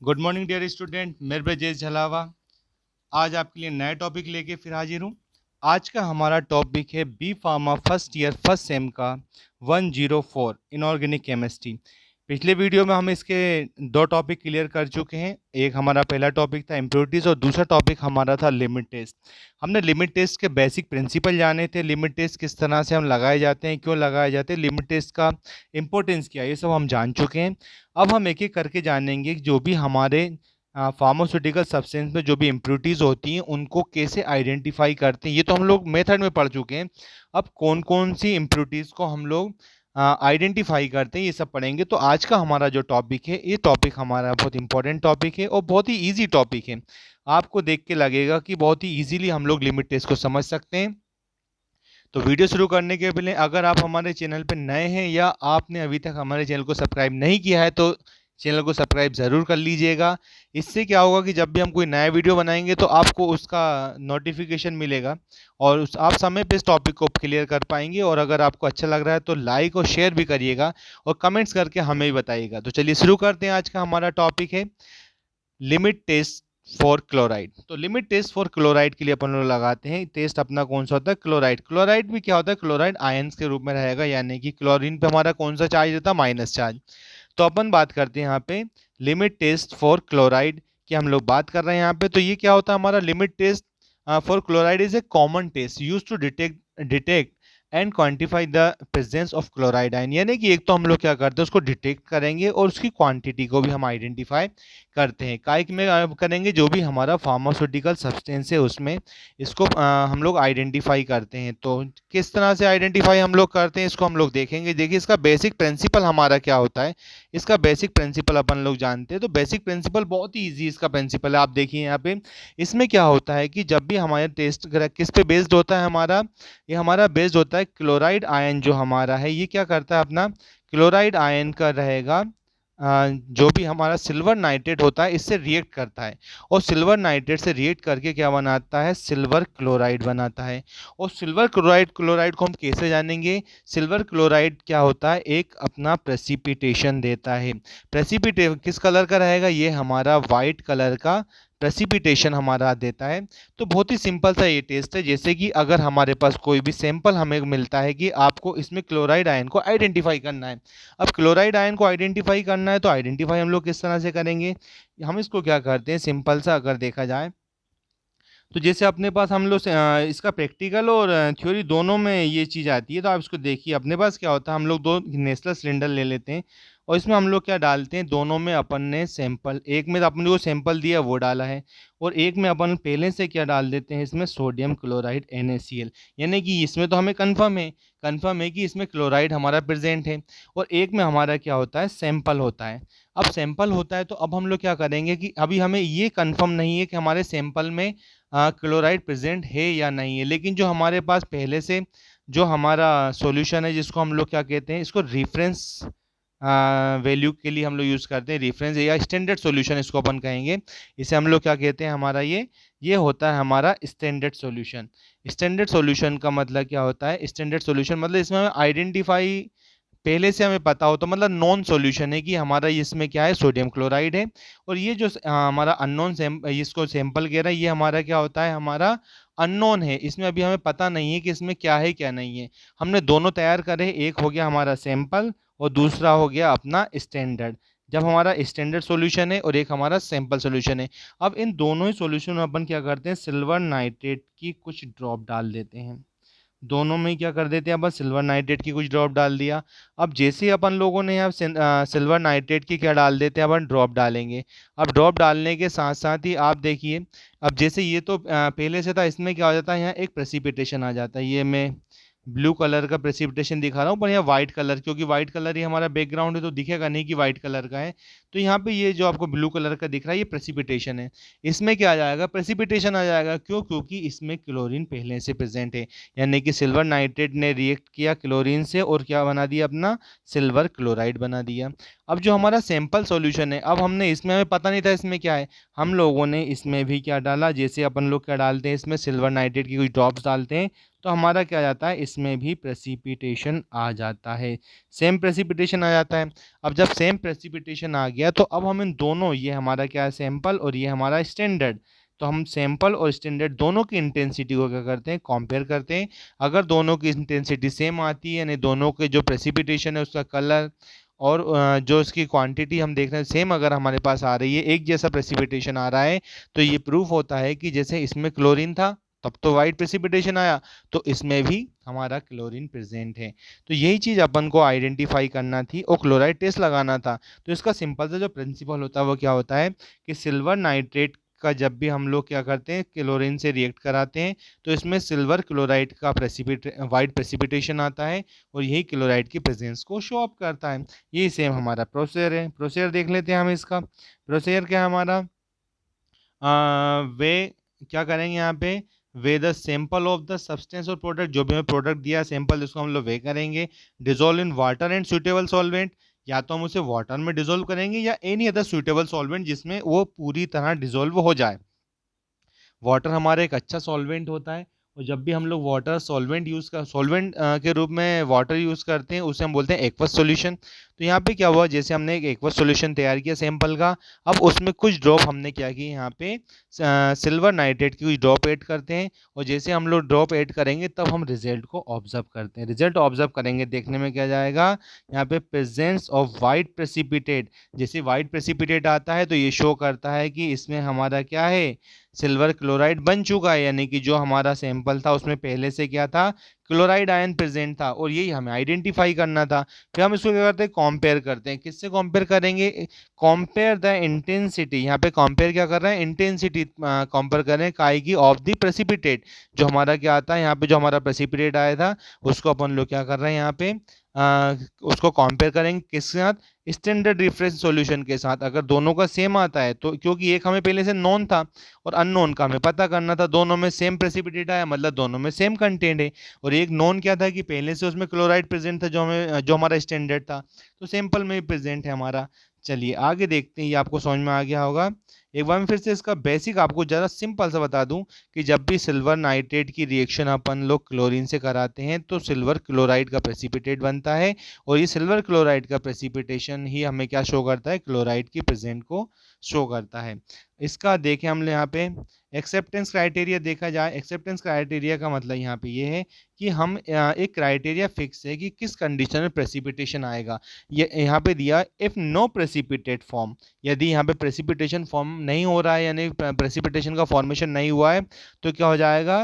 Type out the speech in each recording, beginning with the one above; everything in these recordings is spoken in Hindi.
गुड मॉर्निंग डियर स्टूडेंट, मैं ब्रजेश झलावा। आज आपके लिए नया टॉपिक लेके फिर हाजिर हूँ। आज का हमारा टॉपिक है B pharma first year first sem का 104 इनऑर्गेनिक केमिस्ट्री। पिछले वीडियो में हम इसके दो टॉपिक क्लियर कर चुके हैं। एक हमारा पहला टॉपिक था इम्प्योरिटीज़ और दूसरा टॉपिक हमारा था लिमिट टेस्ट। हमने लिमिट टेस्ट के बेसिक प्रिंसिपल जाने थे, लिमिट टेस्ट किस तरह से हम लगाए जाते हैं, क्यों लगाए जाते हैं, लिमिट टेस्ट का इम्पोर्टेंस क्या है, ये सब हम जान चुके हैं। अब हम एक एक करके जानेंगे कि जो भी हमारे फार्मास्यूटिकल सब्सटेंस में जो भी इम्प्योरिटीज़ होती हैं उनको कैसे आइडेंटिफाई करते हैं। ये तो हम लोग मेथड में पढ़ चुके हैं। अब कौन कौन सी इम्प्योरिटीज़ को हम लोग आइडेंटिफाई करते हैं, ये सब पढ़ेंगे। तो आज का हमारा जो टॉपिक है, ये टॉपिक हमारा बहुत इंपॉर्टेंट टॉपिक है और बहुत ही ईजी टॉपिक है। आपको देख के लगेगा कि बहुत ही ईजिली हम लोग लिमिट टेस्ट को समझ सकते हैं। तो वीडियो शुरू करने के पहले अगर आप हमारे चैनल पर नए हैं या आपने अभी तक हमारे चैनल को सब्सक्राइब नहीं किया है तो चैनल को सब्सक्राइब ज़रूर कर लीजिएगा। इससे क्या होगा कि जब भी हम कोई नया वीडियो बनाएंगे तो आपको उसका नोटिफिकेशन मिलेगा और आप समय पे इस टॉपिक को क्लियर कर पाएंगे। और अगर आपको अच्छा लग रहा है तो लाइक और शेयर भी करिएगा और कमेंट्स करके हमें भी बताइएगा। तो चलिए शुरू करते हैं। आज का हमारा टॉपिक है लिमिट टेस्ट फॉर क्लोराइड। तो लिमिट टेस्ट फॉर क्लोराइड के लिए अपन लोग लगाते हैं। टेस्ट अपना कौन सा होता है, क्लोराइड। क्लोराइड भी क्या होता है, क्लोराइड आयंस के रूप में रहेगा, यानी कि क्लोरीन पे हमारा कौन सा चार्ज रहता है, माइनस चार्ज। तो अपन बात करते हैं यहाँ पे लिमिट टेस्ट फॉर क्लोराइड की हम लोग बात कर रहे हैं यहाँ पे। तो ये क्या होता है हमारा limit test for chloride is a common test use to detect and quantify the presence of chloride ion. यानी कि एक तो हम लोग क्या करते हैं, उसको डिटेक्ट करेंगे और उसकी क्वांटिटी को भी हम आइडेंटिफाई करते हैं। काय में करेंगे, जो भी हमारा फार्मास्यूटिकल सब्सटेंस है उसमें इसको हम लोग आइडेंटिफाई करते हैं। तो किस तरह से आइडेंटिफाई हम लोग करते हैं इसको हम लोग देखेंगे। देखिए इसका बेसिक प्रिंसिपल हमारा क्या होता है, इसका बेसिक प्रिंसिपल अपन लोग जानते हैं। तो बेसिक प्रिंसिपल बहुत ही ईजी इसका प्रिंसिपल है। आप देखिए यहाँ पे इसमें क्या होता है कि जब भी हमारा टेस्ट किस पे बेस्ड होता है, हमारा ये हमारा बेस्ड होता है क्लोराइड आयन जो हमारा है। ये क्या करता है, अपना क्लोराइड आयन का रहेगा जो भी हमारा सिल्वर नाइट्रेट होता है इससे रिएक्ट करता है और सिल्वर नाइट्रेट से रिएक्ट करके क्या बनाता है, सिल्वर क्लोराइड बनाता है। और सिल्वर क्लोराइड क्लोराइड को हम कैसे जानेंगे, सिल्वर क्लोराइड क्या होता है, एक अपना प्रेसिपिटेशन देता है। प्रेसिपिटे किस कलर का रहेगा, ये हमारा वाइट कलर का प्रेसिपिटेशन हमारा देता है। तो बहुत ही सिंपल सा ये टेस्ट है। जैसे कि अगर हमारे पास कोई भी सैंपल हमें मिलता है कि आपको इसमें क्लोराइड आयन को आइडेंटिफाई करना है। अब क्लोराइड आयन को आइडेंटिफाई करना है तो आइडेंटिफाई हम लोग किस तरह से करेंगे, हम इसको क्या करते हैं, सिंपल सा अगर देखा जाए तो जैसे अपने पास हम लोग इसका प्रैक्टिकल और थ्योरी दोनों में ये चीज़ आती है। तो आप इसको देखिए, अपने पास क्या होता है, हम लोग दो नेशनल सिलेंडर ले लेते हैं और इसमें हम लोग क्या डालते हैं, दोनों में अपन ने सैंपल, एक में अपन को सैंपल दिया वो डाला है और एक में अपन पहले से क्या डाल देते हैं, इसमें सोडियम क्लोराइड NaCl। यानी कि इसमें तो हमें कन्फर्म है कि इसमें क्लोराइड हमारा प्रेजेंट है और एक में हमारा क्या होता है, सैंपल होता है। अब सैंपल होता है तो अब हम लोग क्या करेंगे कि अभी हमें ये कन्फर्म नहीं है कि हमारे सैंपल में क्लोराइड प्रेजेंट है या नहीं है, लेकिन जो हमारे पास पहले से जो हमारा सॉल्यूशन है जिसको हम लोग क्या कहते हैं, इसको रेफरेंस वैल्यू के लिए हम लोग यूज़ करते हैं, रेफरेंस या स्टैंडर्ड सॉल्यूशन इसको अपन कहेंगे। इसे हम लोग क्या कहते हैं, हमारा ये होता है हमारा स्टैंडर्ड सॉल्यूशन। स्टैंडर्ड सॉल्यूशन का मतलब क्या होता है, स्टैंडर्ड सॉल्यूशन मतलब इसमें हमें आइडेंटिफाई पहले से हमें पता हो, तो मतलब नॉन सॉल्यूशन है कि हमारा इसमें क्या है, सोडियम क्लोराइड है। और ये जो हमारा अननोन इसको सैंपल कह रहा है, ये हमारा क्या होता है, हमारा अननोन है। इसमें अभी हमें पता नहीं है कि इसमें क्या है क्या नहीं है। हमने दोनों तैयार करे, एक हो गया हमारा सैंपल और दूसरा हो गया अपना स्टैंडर्ड। जब हमारा स्टैंडर्ड सॉल्यूशन है और एक हमारा सैंपल सॉल्यूशन है, अब इन दोनों ही सॉल्यूशन में अपन क्या करते हैं, सिल्वर नाइट्रेट की कुछ ड्रॉप डाल देते हैं। दोनों में ही क्या कर देते हैं, अपन सिल्वर नाइट्रेट की कुछ ड्रॉप डाल दिया। अब जैसे ही अपन लोगों ने यहाँ सिल्वर नाइट्रेट की क्या डाल देते हैं, अपन ड्रॉप डालेंगे। अब ड्रॉप डालने के साथ साथ ही आप देखिए, अब जैसे ये तो पहले से था, इसमें क्या हो जाता है, यहाँ एक प्रेसिपिटेशन आ जाता है। ये मैं ब्लू कलर का प्रेसिपिटेशन दिखा रहा हूँ, पर यहाँ वाइट कलर, क्योंकि वाइट कलर ही हमारा बैकग्राउंड है तो दिखेगा नहीं कि वाइट कलर का है। तो यहाँ पे ये जो आपको ब्लू कलर का दिख रहा है ये प्रेसिपिटेशन है। इसमें क्या आ जाएगा, प्रेसिपिटेशन आ जाएगा। क्यों, क्योंकि इसमें क्लोरीन पहले से प्रेजेंट है, यानी कि सिल्वर नाइट्रेट ने रिएक्ट किया क्लोरीन से और क्या बना दिया, अपना सिल्वर क्लोराइड बना दिया। अब जो हमारा सैंपल सॉल्यूशन है, अब हमने इसमें, हमें पता नहीं था इसमें क्या है, हम लोगों ने इसमें भी क्या डाला, जैसे अपन लोग क्या डालते हैं, इसमें सिल्वर नाइट्रेट की कुछ ड्रॉप्स डालते हैं तो हमारा क्या आ जाता है, इसमें भी प्रेसिपिटेशन आ जाता है, सेम प्रेसिपिटेशन आ जाता है। अब जब सेम प्रेसिपिटेशन आ गया तो अब हम इन दोनों, ये हमारा क्या है सैंपल और ये हमारा स्टैंडर्ड, तो हम सैंपल और स्टैंडर्ड दोनों की इंटेंसिटी को क्या करते हैं, कंपेयर करते हैं। अगर दोनों की इंटेंसिटी सेम आती है, यानी दोनों के जो प्रेसिपिटेशन है उसका कलर और जो इसकी क्वांटिटी हम देख रहे हैं सेम अगर हमारे पास आ रही है, एक जैसा प्रेसिपिटेशन आ रहा है, तो ये प्रूफ होता है कि जैसे इसमें क्लोरीन था तब तो वाइट प्रेसिपिटेशन आया, तो इसमें भी हमारा क्लोरीन प्रेजेंट है। तो यही चीज़ अपन को आइडेंटिफाई करना थी और क्लोराइड टेस्ट लगाना था। तो इसका सिंपल सा जो प्रिंसिपल होता है वो क्या होता है कि सिल्वर नाइट्रेट का जब भी हम लोग क्या करते हैं, क्लोरीन से रिएक्ट कराते हैं, तो इसमें सिल्वर क्लोराइड का वाइट प्रेसिपिटेशन आता है और यही क्लोराइड की प्रेजेंस को शो अप करता है। यही सेम हमारा प्रोसीजर है। प्रोसीजर देख लेते हैं हम इसका। प्रोसीजर क्या है हमारा, वे क्या करेंगे यहाँ पे, way the sample of the substance और प्रोडक्ट, जो भी हमें प्रोडक्ट दिया सैंपल इसको हम लोग वे करेंगे, dissolve in water and suitable solvent, या तो हम उसे वाटर में डिजोल्व करेंगे या एनी अदर सुटेबल सॉल्वेंट जिसमें वो पूरी तरह डिजोल्व हो जाए। वाटर हमारा एक अच्छा सॉल्वेंट होता है और जब भी हम लोग वाटर सॉल्वेंट के रूप में वाटर यूज़ करते हैं उसे हम बोलते हैं एक्वस सॉल्यूशन। तो यहाँ पे क्या हुआ, जैसे हमने एक एक्वस सॉल्यूशन तैयार किया सैंपल का, अब उसमें कुछ ड्रॉप हमने क्या की, यहाँ पे सिल्वर नाइट्रेट की कुछ ड्रॉप ऐड करते हैं और जैसे हम लोग ड्रॉप ऐड करेंगे तब हम रिजल्ट को ऑब्जर्व करते हैं। रिजल्ट ऑब्जर्व करेंगे, देखने में क्या जाएगा, यहाँ पे प्रेजेंस ऑफ वाइट प्रेसिपिटेट, जैसे वाइट प्रेसिपिटेट आता है तो ये शो करता है कि इसमें हमारा क्या है, सिल्वर क्लोराइड बन चुका है, यानी कि जो हमारा सैंपल था उसमें पहले से क्या था, क्लोराइड आयन प्रेजेंट था और यही हमें आइडेंटिफाई करना था। फिर हम इसको क्या करते हैं, कंपेयर करते हैं। किससे कंपेयर करेंगे, कंपेयर द इंटेंसिटी, यहाँ पे कंपेयर क्या कर रहे हैं, इंटेंसिटी कंपेयर कर रहे हैं काय की ऑफ द प्रेसिपिटेट, जो हमारा क्या आता है यहाँ पे, जो हमारा प्रेसिपिटेट आया था उसको अपन लोग क्या कर रहे हैं यहाँ पे, उसको कंपेयर करेंगे किसके साथ, स्टैंडर्ड रेफरेंस सॉल्यूशन के साथ। अगर दोनों का सेम आता है तो, क्योंकि एक हमें पहले से नॉन था और अननोन का हमें पता करना था, दोनों में सेम प्रेसिपिटेट आया मतलब दोनों में सेम कंटेंट है, और एक नॉन क्या था कि पहले से उसमें क्लोराइड प्रेजेंट था जो हमारा स्टैंडर्ड था, तो सैंपल में भी प्रेजेंट है हमारा। चलिए आगे देखते हैं, ये आपको समझ में आ गया होगा। एक बार मैं फिर से इसका बेसिक आपको ज़रा सिंपल सा बता दूं कि जब भी सिल्वर नाइट्रेट की रिएक्शन अपन लोग क्लोरीन से कराते हैं तो सिल्वर क्लोराइड का प्रेसिपिटेट बनता है और ये सिल्वर क्लोराइड का प्रेसिपिटेशन ही हमें क्या शो करता है, क्लोराइड की प्रेजेंट को शो करता है। इसका देखें हम यहाँ पे एक्सेप्टेंस क्राइटेरिया देखा जाए, एक्सेप्टेंस क्राइटेरिया का मतलब यहाँ पे ये है कि हम एक क्राइटेरिया फिक्स है कि किस कंडीशन में प्रेसिपिटेशन आएगा। ये यहाँ पे दिया इफ़ नो प्रेसिपिटेट फॉर्म, यदि यहाँ पे प्रेसिपिटेशन फॉर्म नहीं हो रहा है यानी प्रेसिपिटेशन का फॉर्मेशन नहीं हुआ है तो क्या हो जाएगा,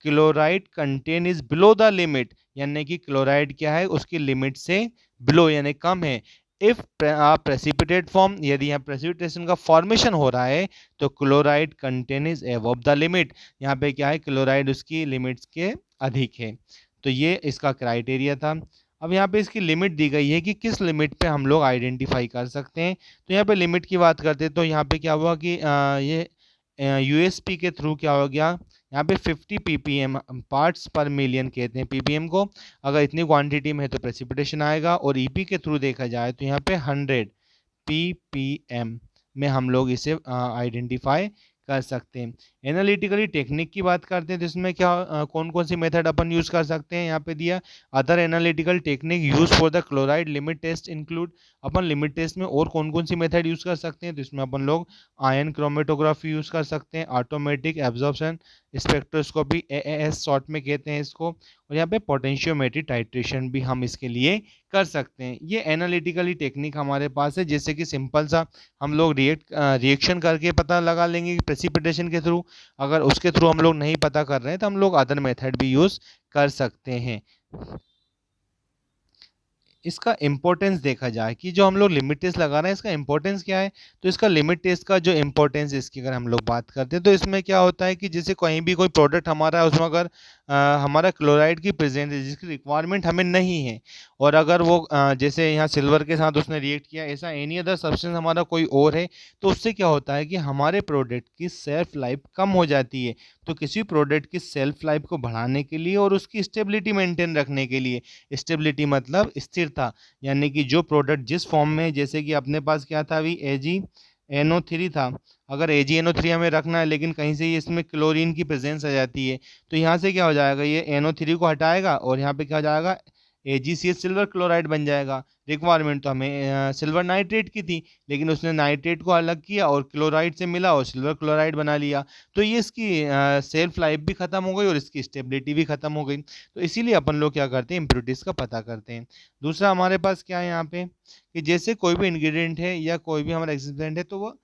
chloride contain is below the limit, यानी कि क्लोराइड क्या है उसकी लिमिट से बिलो यानी कम है। इफ प्रेसिपिटेट फॉर्म, यदि यहाँ प्रेसिपिटेशन का फॉर्मेशन हो रहा है तो chloride contain is above the limit, यहाँ पे क्या है क्लोराइड उसकी लिमिट्स के अधिक है। तो ये इसका क्राइटेरिया था। अब यहाँ पे इसकी लिमिट दी गई है कि किस लिमिट पे हम लोग आइडेंटिफाई कर सकते हैं। तो यहाँ पे लिमिट की बात करते हैं तो यहाँ पे क्या हुआ कि ये यूएसपी के थ्रू क्या हो गया, यहाँ पे 50 ppm पार्ट्स पर मिलियन कहते हैं ppm को, अगर इतनी क्वांटिटी में है तो प्रेसिपिटेशन आएगा, और ईपी के थ्रू देखा जाए तो यहाँ पे 100 ppm में हम लोग इसे आइडेंटिफाई कर सकते हैं। एनालिटिकली टेक्निक की बात करते हैं तो इसमें क्या कौन कौन सी मेथड अपन यूज़ कर सकते हैं, यहाँ पे दिया other analytical technique use for the chloride limit test include, अपन लिमिट टेस्ट में और कौन कौन सी मेथड यूज़ कर सकते हैं, तो इसमें अपन लोग आयन क्रोमेटोग्राफी यूज़ कर सकते हैं, automatic absorption spectroscopy AAS short में कहते हैं इसको, और यहाँ पे पोटेंशियोमेट्री टाइट्रेशन भी हम इसके लिए कर सकते हैं। ये एनालिटिकली टेक्निक हमारे पास है, जैसे कि सिंपल सा हम लोग रिएक्शन करके पता लगा लेंगे कि प्रेसिपिटेशन के थ्रू, अगर उसके थ्रू हम लोग नहीं पता कर रहे हैं तो हम लोग अदर मेथड भी यूज़ कर सकते हैं। इसका इम्पोर्टेंस देखा जाए कि जो हम लोग लिमिट टेस्ट लगा रहे हैं इसका इम्पोर्टेंस क्या है, तो इसका लिमिट टेस्ट का जो इम्पोर्टेंस इसकी अगर हम लोग बात करते हैं तो इसमें क्या होता है कि जैसे कहीं भी कोई प्रोडक्ट हमारा है उसमें अगर हमारा क्लोराइड की प्रेजेंस है जिसकी रिक्वायरमेंट हमें नहीं है, और अगर वो जैसे यहाँ सिल्वर के साथ उसने रिएक्ट किया, ऐसा एनी अदर सब्सटेंस हमारा कोई और है, तो उससे क्या होता है कि हमारे प्रोडक्ट की सेल्फ लाइफ कम हो जाती है। तो किसी प्रोडक्ट की सेल्फ लाइफ को बढ़ाने के लिए और उसकी स्टेबिलिटी मेंटेन रखने के लिए, स्टेबिलिटी मतलब स्थिरता, यानी कि जो प्रोडक्ट जिस फॉर्म में, जैसे कि अपने पास क्या था अभी एजी NO3 था, अगर AgNO3 हमें रखना है लेकिन कहीं से ये इसमें क्लोरीन की प्रेजेंस आ जाती है, तो यहाँ से क्या हो जाएगा, ये NO3 को हटाएगा और यहाँ पे क्या हो जाएगा, AgCH सिल्वर क्लोराइड बन जाएगा। रिक्वायरमेंट तो हमें सिल्वर नाइट्रेट की थी, लेकिन उसने नाइट्रेट को अलग किया और क्लोराइड से मिला और सिल्वर क्लोराइड बना लिया, तो ये इसकी सेल्फ लाइफ भी ख़त्म हो गई और इसकी स्टेबिलिटी भी ख़त्म हो गई। तो इसीलिए अपन लोग क्या करते हैं, इम्प्योरिटीज़ का पता करते हैं। दूसरा हमारे पास क्या है यहाँ पे, कि जैसे कोई भी इंग्रेडिएंट है या कोई भी हमारा एक्सिस्टेंट है, तो वो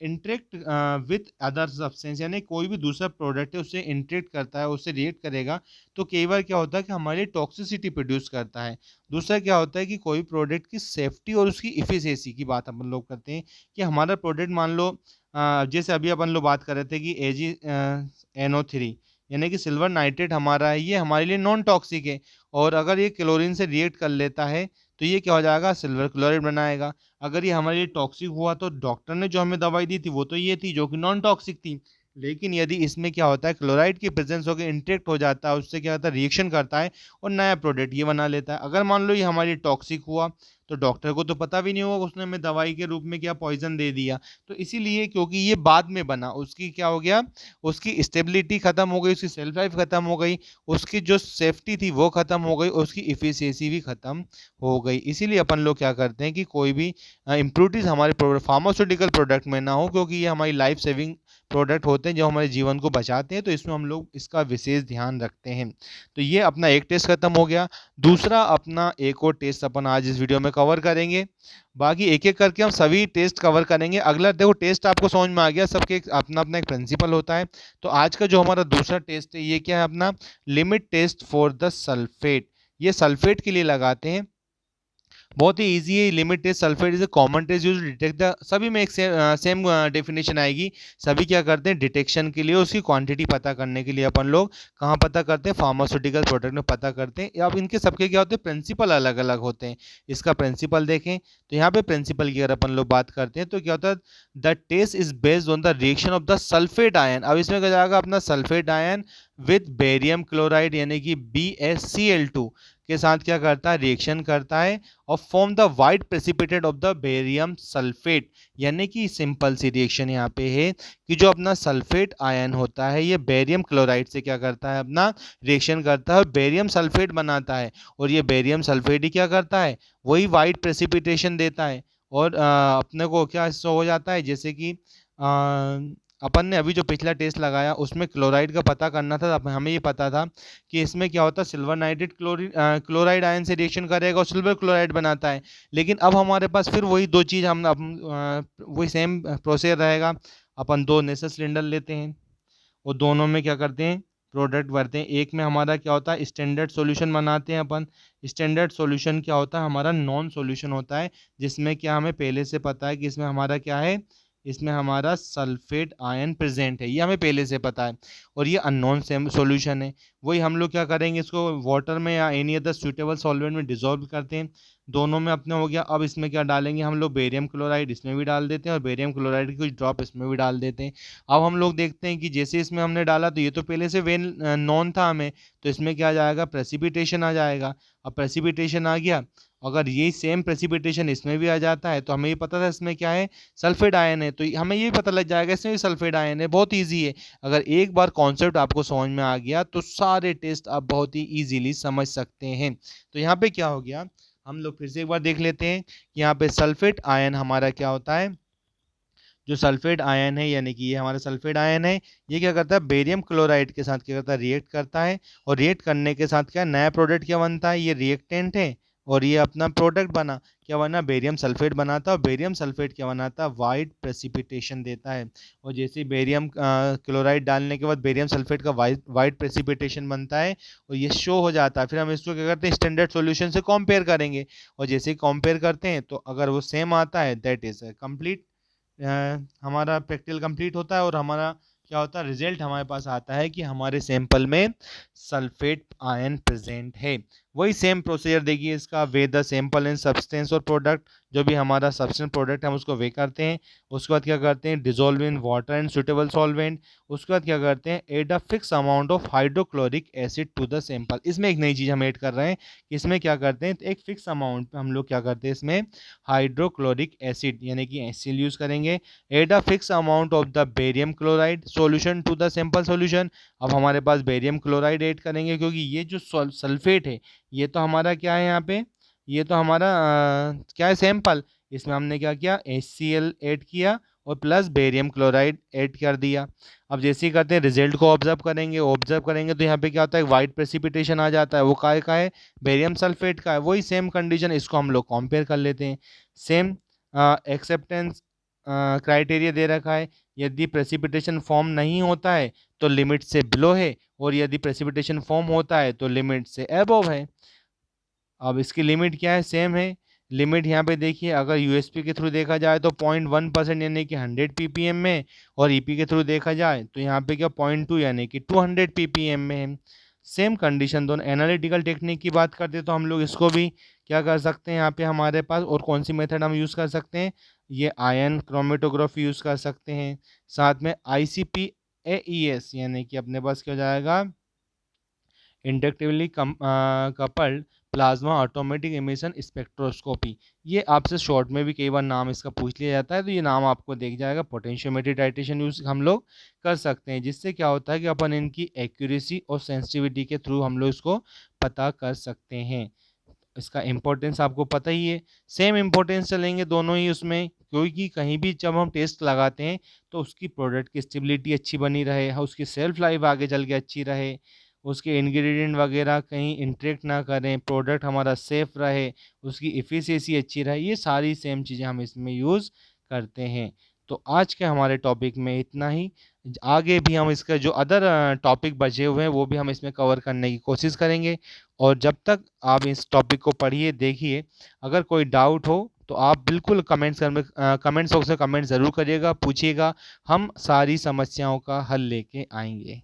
इंटरेक्ट विथ अदर सब्सटेंस, यानी कोई भी दूसरा प्रोडक्ट है उससे इंटरेक्ट करता है, उससे रिएक्ट करेगा, तो कई बार क्या होता है कि हमारी टॉक्सिसिटी प्रोड्यूस करता है। दूसरा क्या होता है कि कोई प्रोडक्ट की सेफ्टी और उसकी इफिशिएंसी की बात अपन लोग करते हैं, कि हमारा प्रोडक्ट मान लो जैसे अभी अपन लोग बात कर रहे थे कि AgNO3 यानी कि सिल्वर नाइट्रेट हमारा है, ये हमारे लिए नॉन टॉक्सिक है, और अगर ये क्लोरीन से रिएक्ट कर लेता है तो ये क्या हो जाएगा, सिल्वर क्लोराइड बनाएगा। अगर ये हमारे लिए टॉक्सिक हुआ तो डॉक्टर ने जो हमें दवाई दी थी वो तो ये थी जो कि नॉन टॉक्सिक थी, लेकिन यदि इसमें क्या होता है, क्लोराइड की प्रेजेंस होकर इंटरेक्ट हो जाता है, उससे क्या होता है, रिएक्शन करता है और नया प्रोडक्ट ये बना लेता है। अगर मान लो ये हमारी टॉक्सिक हुआ तो डॉक्टर को तो पता भी नहीं होगा, उसने हमें दवाई के रूप में क्या पॉइजन दे दिया। तो इसीलिए क्योंकि ये बाद में बना, उसकी क्या हो गया, उसकी स्टेबिलिटी खत्म हो गई, उसकी सेल्फ लाइफ खत्म हो गई, उसकी जो सेफ्टी थी वो खत्म हो गई, उसकी इफिशियंसी भी खत्म हो गई। इसीलिए अपन लोग क्या करते हैं कि कोई भी इम्प्योरिटीज हमारे फार्मास्यूटिकल प्रोडक्ट में ना हो, क्योंकि ये हमारी लाइफ सेविंग प्रोडक्ट होते हैं जो हमारे जीवन को बचाते हैं, तो इसमें हम लोग इसका विशेष ध्यान रखते हैं। तो ये अपना एक टेस्ट खत्म हो गया। दूसरा अपना एक और टेस्ट अपन आज इस वीडियो में कवर करेंगे, बाकी एक एक करके हम सभी टेस्ट कवर करेंगे। अगला देखो, टेस्ट आपको समझ में आ गया, सबके अपना अपना एक प्रिंसिपल होता है। तो आज का जो हमारा दूसरा टेस्ट है ये क्या है, अपना limit test for the sulphate. ये सल्फेट के लिए लगाते हैं, बहुत ही इजी है। Limit test sulphate is a common test use detect the, सभी में एक सेम डेफिनेशन आएगी। सभी क्या करते हैं, डिटेक्शन के लिए, उसकी क्वांटिटी पता करने के लिए अपन लोग कहाँ पता करते हैं, फार्मास्यूटिकल प्रोडक्ट में पता करते हैं। अब इनके सबके क्या होते हैं, प्रिंसिपल अलग अलग होते हैं। इसका प्रिंसिपल देखें तो यहाँ पे प्रिंसिपल की अगर अपन लोग बात करते हैं तो क्या होता है, the test is based on the reaction of the sulphate ion. अब इसमें क्या जाएगा, अपना sulphate ion with barium chloride यानी कि BaCl2 के साथ क्या करता है, रिएक्शन करता है और form the white precipitate of the barium sulphate. यानी कि सिंपल सी रिएक्शन यहाँ पे है कि जो अपना सल्फेट आयन होता है ये बेरियम क्लोराइड से क्या करता है, अपना रिएक्शन करता है और बेरियम सल्फेट बनाता है, और ये बेरियम सल्फेट ही क्या करता है, वही वाइट प्रेसिपिटेशन देता है। और अपने को क्या हो जाता है, जैसे कि अपन ने अभी जो पिछला टेस्ट लगाया उसमें क्लोराइड का पता करना था, हमें ये पता था कि इसमें क्या होता है, सिल्वर नाइट्रेट क्लोराइड आयन से रिएक्शन करेगा और सिल्वर क्लोराइड बनाता है। लेकिन अब हमारे पास फिर वही दो चीज़, वही सेम प्रोसेस रहेगा। अपन दो नेचर सिलेंडर लेते हैं और दोनों में क्या करते हैं, प्रोडक्ट भरते हैं। एक में हमारा क्या होता है, स्टैंडर्ड सॉल्यूशन बनाते हैं अपन। स्टैंडर्ड सॉल्यूशन क्या होता है, हमारा नॉन सॉल्यूशन होता है, जिसमें क्या हमें पहले से पता है कि इसमें हमारा क्या है, इसमें हमारा सल्फेट आयन प्रेजेंट है, ये हमें पहले से पता है, और ये अननोन सॉल्यूशन है। वही हम लोग क्या करेंगे, इसको वाटर में या एनी अदर सुटेबल सॉल्वेंट में डिसॉल्व करते हैं। दोनों में अपने हो गया। अब इसमें क्या डालेंगे हम लोग, बेरियम क्लोराइड इसमें भी डाल देते हैं और बेरियम क्लोराइड की कुछ ड्रॉप इसमें भी डाल देते हैं। अब हम लोग देखते हैं कि जैसे इसमें हमने डाला तो ये तो पहले से वेल नॉन था हमें, तो इसमें क्या आ जाएगा, प्रेसिपिटेशन आ जाएगा। अब प्रेसिपिटेशन आ गया, अगर यही सेम प्रेसिपिटेशन इसमें भी आ जाता है तो हमें ये पता था इसमें क्या है, सल्फेट आयन है, तो हमें ये भी पता लग जाएगा इसमें भी सल्फेट आयन है। बहुत ईजी है, अगर एक बार कॉन्सेप्ट आपको समझ में आ गया तो सारे टेस्ट आप बहुत ही ईजिली समझ सकते हैं। तो यहाँ पे क्या हो गया, हम लोग फिर से एक बार देख लेते हैं कि यहाँ पे सल्फेट आयन हमारा क्या होता है, जो सल्फेट आयन है यानी कि ये हमारा सल्फेट आयन है, ये क्या करता है, बेरियम क्लोराइड के साथ क्या करता है, रिएक्ट करता है, और रिएक्ट करने के साथ क्या नया प्रोडक्ट क्या बनता है, ये रिएक्टेंट है और ये अपना प्रोडक्ट बना, क्या बना, बेरियम सल्फेट बनाता है, और बेरियम सल्फेट क्या बनाता है, वाइट प्रेसिपिटेशन देता है। और जैसे ही बेरियम क्लोराइड डालने के बाद बेरियम सल्फेट का वाइट प्रेसिपिटेशन बनता है और ये शो हो जाता है। फिर हम इसको क्या करते हैं, स्टैंडर्ड सॉल्यूशन से कंपेयर करेंगे, और जैसे ही कंपेयर करते हैं तो अगर वो सेम आता है, दैट इज कंप्लीट, हमारा प्रैक्टिकल कंप्लीट होता है, और हमारा क्या होता है, रिजल्ट हमारे पास आता है कि हमारे सैंपल में सल्फेट आयन प्रेजेंट है। वही सेम प्रोसीजर देखिए इसका, way the sample in substance और प्रोडक्ट, जो भी हमारा सब्सटेंस प्रोडक्ट हम उसको वे करते हैं। उसके बाद क्या करते हैं, dissolve in water and suitable solvent. उसके बाद क्या करते हैं, add a fix amount of hydrochloric acid to the sample. इसमें एक नई चीज़ हम ऐड कर रहे हैं, इसमें क्या करते हैं, एक फिक्स अमाउंट हम लोग क्या करते हैं इसमें हाइड्रोक्लोरिक एसिड यानी कि HCl यूज़ करेंगे। Add a fix amount of the barium chloride solution to the sample solution. अब हमारे पास बेरियम क्लोराइड ऐड करेंगे, क्योंकि ये जो सल्फेट है ये तो हमारा क्या है यहाँ पे, ये तो हमारा क्या है, सैंपल। इसमें हमने क्या किया, HCl ऐड किया और प्लस बेरियम क्लोराइड ऐड कर दिया। अब जैसे ही करते हैं रिजल्ट को ऑब्जर्व करेंगे तो यहाँ पे क्या होता है, वाइट प्रेसिपिटेशन आ जाता है। वो काय का है, बेरियम सल्फेट का है। वही सेम कंडीशन, इसको हम लोग कंपेयर कर लेते हैं। सेम एक्सेप्टेंस क्राइटेरिया दे रखा है, यदि प्रेसिपिटेशन फॉर्म नहीं होता है तो लिमिट से बिलो है, और यदि प्रेसिपिटेशन फॉर्म होता है तो लिमिट से अबव है। अब इसकी लिमिट क्या है, सेम है। लिमिट यहाँ पे देखिए, अगर यूएसपी के थ्रू देखा जाए तो 0.1% यानी कि 100 ppm में, और ईपी के थ्रू देखा जाए तो यहाँ पे क्या 0.2 यानी कि 200 ppm में है। सेम कंडीशन दोनों। एनालिटिकल टेक्निक की बात करते तो हम लोग इसको भी क्या कर सकते हैं, यहाँ पे हमारे पास और कौन सी मेथड हम यूज़ कर सकते हैं, ये आयन क्रोमेटोग्राफी यूज़ कर सकते हैं। साथ में ICP AES यानी कि अपने पास क्या हो जाएगा, inductively coupled plasma automatic emission spectroscopy. ये आपसे शॉर्ट में भी कई बार नाम इसका पूछ लिया जाता है, तो ये नाम आपको देख जाएगा। पोटेंशियोमेट्री टाइटेशन यूज हम लोग कर सकते हैं, जिससे क्या होता है कि अपन इनकी एक्यूरेसी और सेंसिटिविटी के थ्रू हम लोग इसको पता कर सकते हैं। इसका इम्पोर्टेंस आपको पता ही है, सेम इम्पोर्टेंस चलेंगे दोनों ही उसमें, क्योंकि कहीं भी जब हम टेस्ट लगाते हैं तो उसकी प्रोडक्ट की स्टेबिलिटी अच्छी बनी रहे, उसकी सेल्फ लाइफ आगे चल के अच्छी रहे, उसके इंग्रेडिएंट वगैरह कहीं इंटरेक्ट ना करें, प्रोडक्ट हमारा सेफ रहे, उसकी इफ़िशिएंसी अच्छी रहे, ये सारी सेम चीज़ें हम इसमें यूज़ करते हैं। तो आज के हमारे टॉपिक में इतना ही। आगे भी हम इसका जो अदर टॉपिक बचे हुए हैं वो भी हम इसमें कवर करने की कोशिश करेंगे। और जब तक आप इस टॉपिक को पढ़िए देखिए, अगर कोई डाउट हो तो आप बिल्कुल कमेंट्स बॉक्स में कमेंट ज़रूर करिएगा, पूछिएगा, हम सारी समस्याओं का हल लेके आएंगे।